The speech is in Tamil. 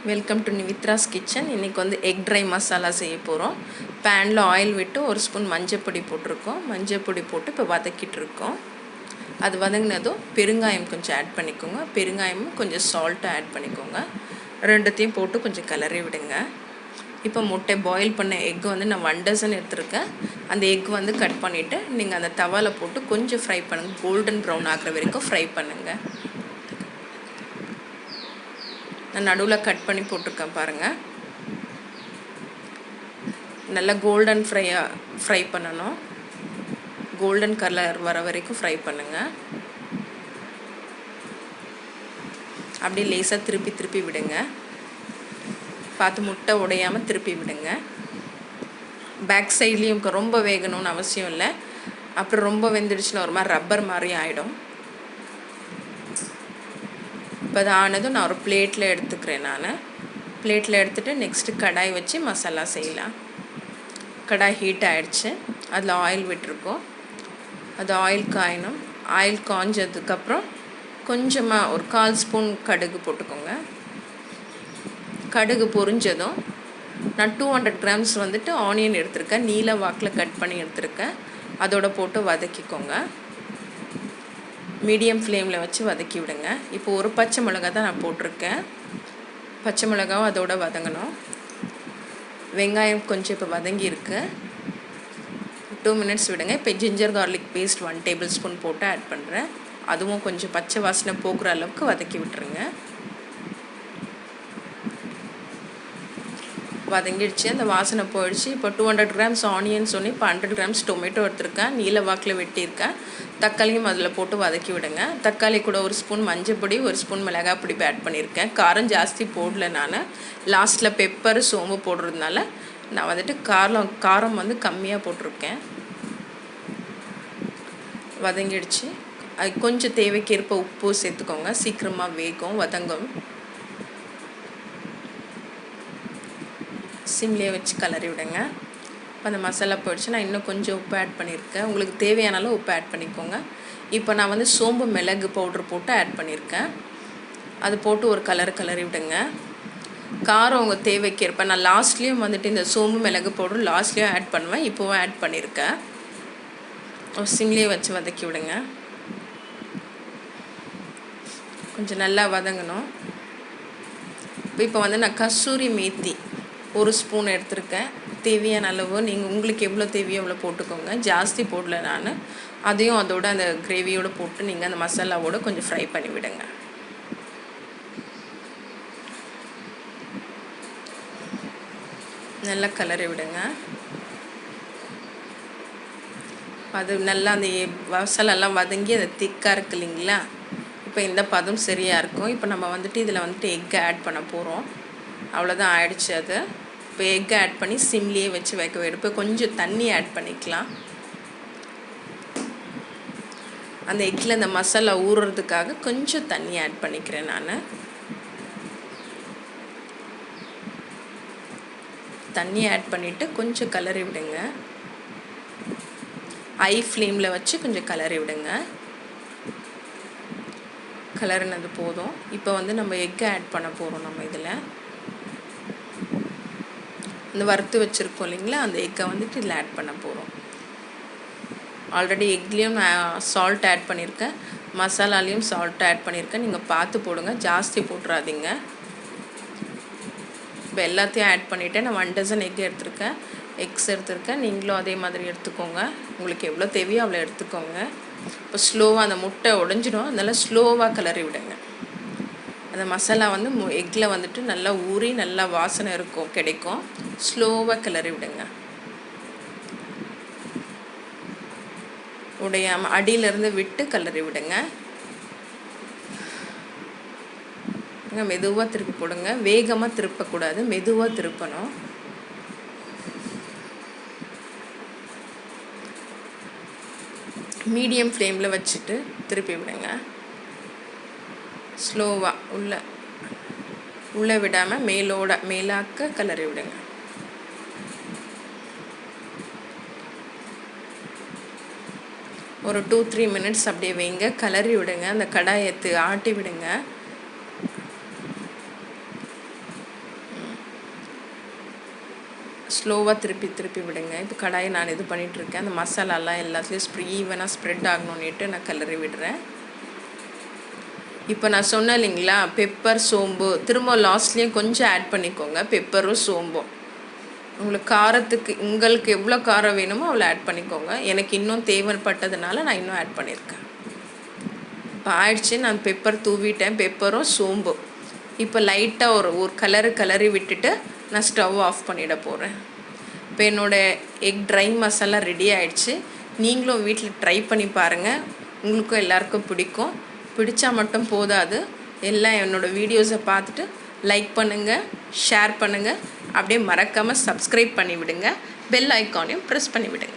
Welcome to நிவித்ராஸ் kitchen. இன்றைக்கி வந்து எக் ட்ரை மசாலா செய்ய போகிறோம். பேனில் ஆயில் விட்டு ஒரு ஸ்பூன் மஞ்சப்பொடி போட்டிருக்கோம். மஞ்சப்பொடி போட்டு இப்போ வதக்கிட்டு இருக்கோம். அது வதங்கினதும் பெருங்காயம் கொஞ்சம் ஆட் பண்ணிக்கோங்க. பெருங்காயமும் கொஞ்சம் சால்ட்டும் ஆட் பண்ணிக்கோங்க. ரெண்டுத்தையும் போட்டு கொஞ்சம் கிளறி விடுங்க. இப்போ முட்டை பாயில் பண்ண எக் வந்து நான் 1 டசன் எடுத்துருக்கேன். அந்த எக் வந்து கட் பண்ணிவிட்டு நீங்கள் அந்த தவாவில் போட்டு கொஞ்சம் ஃப்ரை பண்ணுங்கள். கோல்டன் ப்ரௌன் ஆகிற வரைக்கும் ஃப்ரை பண்ணுங்கள். நான் நடுவில் கட் பண்ணி போட்டிருக்கேன் பாருங்கள். நல்லா கோல்டன் ஃப்ரை பண்ணணும். கோல்டன் கலர் வர வரைக்கும் ஃப்ரை பண்ணுங்கள். அப்படியே லேசாக திருப்பி விடுங்க. பார்த்து முட்டை உடையாமல் திருப்பி விடுங்க. பேக் சைட்லேயும் ரொம்ப வேகணும்னு அவசியம் இல்லை. அப்புறம் ரொம்ப வெந்துடுச்சுன்னா ஒரு மாதிரி ரப்பர் மாதிரி ஆகிடும். இப்போ அது ஆனதும் நான் ஒரு பிளேட்டில் எடுத்துக்கிறேன். பிளேட்டில் எடுத்துகிட்டு நெக்ஸ்ட்டு கடாய் வச்சு மசாலா செய்யலாம். கடாய் ஹீட் ஆகிடுச்சு. அதில் ஆயில் விட்டுருக்கோம். அது ஆயில் காயணும். ஆயில் காஞ்சதுக்கப்புறம் கொஞ்சமாக ஒரு 1/4 ஸ்பூன் கடுகு போட்டுக்கோங்க. கடுகு பொரிஞ்சதும் நான் 200 கிராம்ஸ் வந்துட்டு ஆனியன் எடுத்திருக்கேன். நீல வாக்கில் கட் பண்ணி எடுத்திருக்கேன். அதோட போட்டு வதக்கிக்கோங்க. மீடியம் ஃப்ளேமில் வச்சு வதக்கி விடுங்க. இப்போ ஒரு பச்சை மிளகா தான் நான் போட்டிருக்கேன். பச்சை மிளகாவும் அதோட வதங்கணும். வெங்காயம் கொஞ்சம் இப்போ வதங்கியிருக்கு. 2 மினிட்ஸ் விடுங்க. இப்போ ginger garlic paste 1 tablespoon போட்டு ஆட் பண்ணுறேன். அதுவும் கொஞ்சம் பச்சை வாசனை போகிற அளவுக்கு வதக்கி விட்டுருங்க. வதங்கிடுச்சு. அந்த வாசனை போயிடுச்சு. இப்போ 200 கிராம்ஸ் ஆனியன் சொன்னி இப்போ 100 கிராம்ஸ் டொமேட்டோ எடுத்துருக்கேன். நீல வாக்கில் வெட்டியிருக்கேன். தக்காளியும் அதில் போட்டு வதக்கி விடுங்க. தக்காளி கூட 1 ஸ்பூன் மஞ்சப்பொடி 1 ஸ்பூன் மிளகாய் பொடி ஆட் பண்ணியிருக்கேன். காரம் ஜாஸ்தி போடல. நான் லாஸ்ட்டில் பெப்பர் சோம்பு போடுறதுனால நான் வந்துட்டு காரம் வந்து கம்மியாக போட்டிருக்கேன். வதங்கிடுச்சு. அது கொஞ்சம் தேவைக்கேற்ப உப்பு சேர்த்துக்கோங்க. சீக்கிரமாக வேகும், வதங்கும். சிம்லேயே வச்சு கிளறி விடுங்க. இப்போ அந்த மசாலா போயிடுச்சு. நான் இன்னும் கொஞ்சம் உப்பு ஆட் பண்ணியிருக்கேன். உங்களுக்கு தேவையான அளவு உப்பு ஆட் பண்ணிக்கோங்க. இப்போ நான் வந்து சோம்பு மிளகு பவுட்ரு போட்டு ஆட் பண்ணியிருக்கேன். அது போட்டு ஒரு கிளறி விடுங்க. காரம் உங்கள் தேவைக்கேற்ப. நான் லாஸ்ட்லேயும் வந்துட்டு இந்த சோம்பு மிளகு பவுட்ரு லாஸ்ட்லேயும் ஆட் பண்ணுவேன். இப்போவும் ஆட் பண்ணியிருக்கேன். சிம்லேயே வச்சு வதக்கி விடுங்க. கொஞ்சம் நல்லா வதங்கணும். இப்போ வந்து நான் கசூரி மேத்தி 1 ஸ்பூன் எடுத்திருக்கேன். தேவையான அளவு நீங்கள் உங்களுக்கு எவ்வளோ தேவையோ அவ்வளோ போட்டுக்கோங்க. ஜாஸ்தி போடல நான். அதையும் அதோட அந்த கிரேவியோடு போட்டு நீங்கள் அந்த மசாலாவோடு கொஞ்சம் ஃப்ரை பண்ணி விடுங்க. நல்லா கிளறி விடுங்க. அது நல்லா அந்த மசாலாலாம் வதங்கி அது திக்காக இருக்கு இல்லைங்களா? இப்போ இந்த பதம் சரியாக இருக்கும். இப்போ நம்ம வந்துட்டு இதில் வந்துட்டு எக்கை ஆட் பண்ண போகிறோம். அவ்வளோதான், ஆயிடுச்சு. அது இப்போ எக் ஆட் பண்ணி சிம்லேயே வச்சு வைக்க எடுப்பு. கொஞ்சம் தண்ணி ஆட் பண்ணிக்கலாம். அந்த எக்கில் அந்த மசாலா ஊறுறதுக்காக கொஞ்சம் தண்ணி ஆட் பண்ணிக்கிறேன். நான் தண்ணி ஆட் பண்ணிவிட்டு கொஞ்சம் கிளறி விடுங்க. ஹை ஃப்ளேமில் வச்சு கொஞ்சம் கிளறி விடுங்க. கிளறினது போதும். இப்போ வந்து நம்ம எக்கை ஆட் பண்ண போகிறோம். நம்ம இதில் இந்த வறுத்து வச்சுருக்கோம் இல்லைங்களா, அந்த எக்கை வந்துட்டு இதில் ஆட் பண்ண போகிறோம். ஆல்ரெடி எக்லேயும் நான் சால்ட் ஆட் பண்ணியிருக்கேன். மசாலாலேயும் சால்ட் ஆட் பண்ணியிருக்கேன். நீங்கள் பார்த்து போடுங்க, ஜாஸ்தி போட்டுறாதீங்க. இப்போ எல்லாத்தையும் ஆட் பண்ணிவிட்டேன். நான் 1 டசன் எக் எடுத்திருக்கேன். நீங்களும் அதே மாதிரி எடுத்துக்கோங்க. உங்களுக்கு எவ்வளோ தேவையோ அவ்வளோ எடுத்துக்கோங்க. இப்போ ஸ்லோவாக அந்த முட்டை உடைஞ்சிடும். அதனால் ஸ்லோவாக கிளறி விடுங்க. அந்த மசாலா வந்து எக்கில் வந்துட்டு நல்லா ஊறி நல்லா வாசனை கிடைக்கும். ஸ்லோவாக கிளறி விடுங்க. உடையாமல் அடியிலேருந்து விட்டு கிளறி விடுங்க. மெதுவாக திருப்பி போடுங்க. வேகமாக திருப்பக்கூடாது, மெதுவாக திருப்பணும். மீடியம் ஃப்ளேமில் வச்சுட்டு திருப்பி விடுங்க. ஸ்லோவாக உள்ளே விடாமல் மேலாக்க கிளறி விடுங்க. ஒரு 2-3 மினிட்ஸ் அப்படியே வைங்க. கிளறி விடுங்க. அந்த கடாயை ஆட்டி விடுங்க. ஸ்லோவாக திருப்பி விடுங்க. இப்போ கடாயை நான் இது பண்ணிகிட்ருக்கேன். அந்த மசாலாலாம் எல்லாத்துலேயும் ஈவனாக ஸ்ப்ரெட் ஆகணுன்னுட்டு நான் கிளறி விடுறேன். இப்போ நான் சொன்னேன் இல்லைங்களா, பெப்பர் சோம்பு திரும்ப லாஸ்ட்லேயும் கொஞ்சம் ஆட் பண்ணிக்கோங்க. பெப்பரும் சோம்பும் உங்களுக்கு காரத்துக்கு உங்களுக்கு எவ்வளோ காரம் வேணுமோ அவ்வளோ ஆட் பண்ணிக்கோங்க. எனக்கு இன்னும் தேவைப்பட்டதுனால நான் இன்னும் ஆட் பண்ணியிருக்கேன். இப்போ ஆயிடுச்சு. நான் பெப்பர் தூவிட்டேன், பெப்பரும் சோம்பு. இப்போ லைட்டாக ஒரு கலரி விட்டுட்டு நான் ஸ்டவ் ஆஃப் பண்ணிட போகிறேன். இப்போ என்னோடய எக் ட்ரை மசாலா ரெடி ஆகிடுச்சு. நீங்களும் வீட்டில் ட்ரை பண்ணி பாருங்கள். உங்களுக்கும் எல்லாருக்கும் பிடிக்கும். பிடிச்சா மட்டும் போதாது, எல்லாம் என்னோடய வீடியோஸை பார்த்துட்டு லைக் பண்ணுங்கள், ஷேர் பண்ணுங்கள், அப்படியே மறக்காமல் சப்ஸ்கிரைப் பண்ணிவிடுங்க. பெல் ஐக்கானையும் ப்ரெஸ் பண்ணிவிடுங்க.